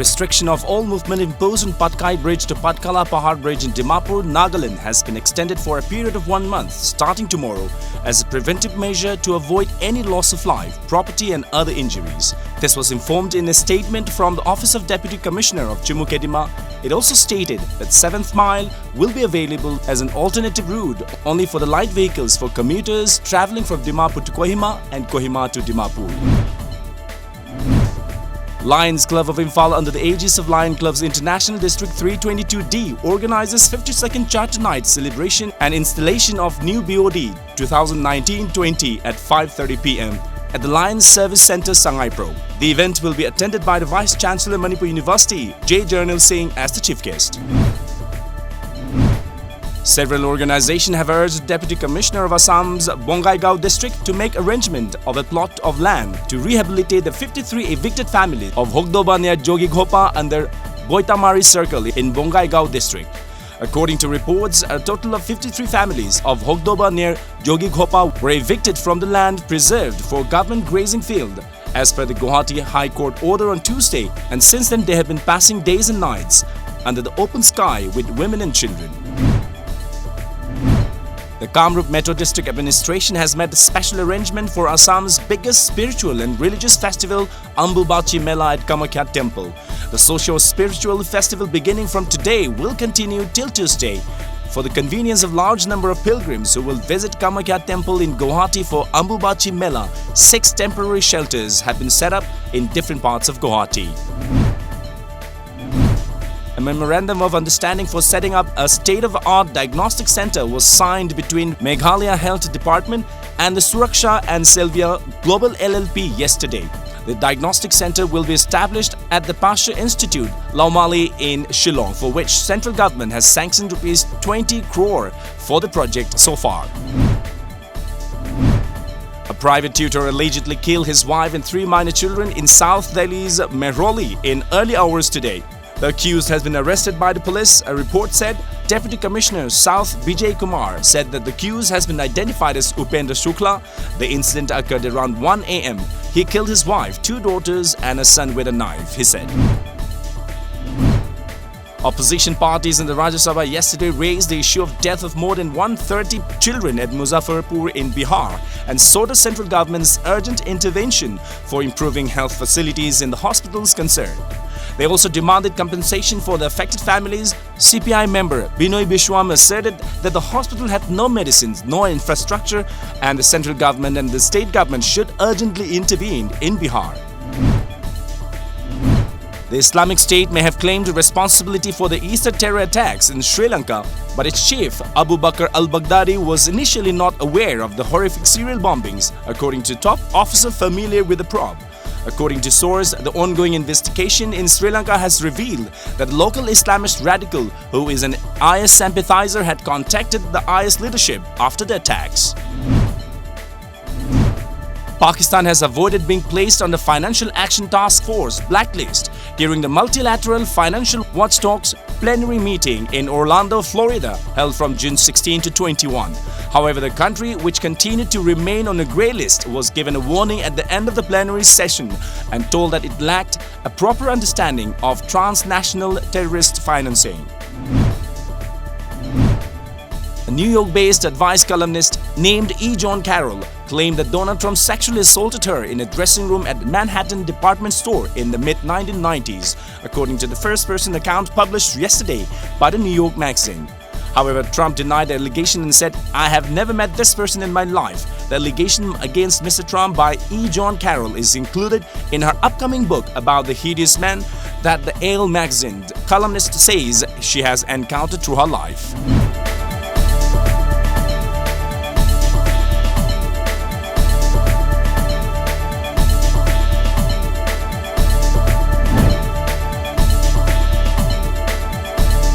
restriction of all movement imposed on Patkai Bridge to Patkala Pahar Bridge in Dimapur, Nagaland has been extended for a period of 1 month starting tomorrow as a preventive measure to avoid any loss of life, property and other injuries. This was informed in a statement from the Office of Deputy Commissioner of Chumukedima. It also stated that 7th mile will be available as an alternative route only for the light vehicles for commuters travelling from Dimapur to Kohima and Kohima to Dimapur. Lions Club of Imphal, under the aegis of Lion Club's International District 322D, organizes 52nd Charter Night celebration and installation of new BOD 2019-20 at 5:30 p.m. at the Lions Service Centre, Sangai Pro. The event will be attended by the Vice Chancellor Manipur University, J. Jarnal Singh, as the chief guest. Several organizations have urged the Deputy Commissioner of Assam's Bongaigaon district to make arrangement of a plot of land to rehabilitate the 53 evicted families of Hogdoba near Jogighopa under Boitamari Circle in Bongaigaon district. According to reports, a total of 53 families of Hogdoba near Jogighopa were evicted from the land preserved for government grazing field as per the Guwahati High Court order on Tuesday, and since then they have been passing days and nights under the open sky with women and children. The Kamrup Metro District Administration has made a special arrangement for Assam's biggest spiritual and religious festival, Ambubachi Mela at Kamakhya Temple. The socio-spiritual festival beginning from today will continue till Tuesday for the convenience of large number of pilgrims who will visit Kamakhya Temple in Guwahati for Ambubachi Mela. 6 temporary shelters have been set up in different parts of Guwahati. A memorandum of understanding for setting up a state-of-the-art diagnostic center was signed between Meghalaya Health Department and the Suraksha and Selvia Global LLP yesterday. The diagnostic center will be established at the Pasha Institute, Laumali in Shillong, for which central government has sanctioned Rs 20 crore for the project so far. A private tutor allegedly killed his wife and 3 minor children in South Delhi's Mehroli in early hours today. The accused has been arrested by the police, a report said. Deputy Commissioner South Vijay Kumar said that the accused has been identified as Upendra Shukla. The incident occurred around 1 a.m. He killed his wife, 2 daughters and a son with a knife, he said. Opposition parties in the Rajya Sabha yesterday raised the issue of death of more than 130 children at Muzaffarpur in Bihar and sought the central government's urgent intervention for improving health facilities in the hospitals concerned. They also demanded compensation for the affected families. CPI member Binoy Bishwam asserted that the hospital had no medicines, no infrastructure, and the central government and the state government should urgently intervene in Bihar. The Islamic State may have claimed responsibility for the Easter terror attacks in Sri Lanka, but its chief, Abu Bakr al-Baghdadi, was initially not aware of the horrific serial bombings, according to top officer familiar with the probe. According to source, the ongoing investigation in Sri Lanka has revealed that the local Islamist radical, who is an IS sympathizer, had contacted the IS leadership after the attacks. Pakistan has avoided being placed on the Financial Action Task Force blacklist during the Multilateral Financial Watchdog's plenary meeting in Orlando, Florida, held from June 16 to 21. However, the country, which continued to remain on a grey list, was given a warning at the end of the plenary session and told that it lacked a proper understanding of transnational terrorist financing. A New York-based advice columnist named E. John Carroll claimed that Donald Trump sexually assaulted her in a dressing room at Manhattan department store in the mid-1990s, according to the first-person account published yesterday by the New York Magazine. However, Trump denied the allegation and said, "I have never met this person in my life." The allegation against Mr. Trump by E. John Carroll is included in her upcoming book about the hideous man that the Ale magazine columnist says she has encountered through her life.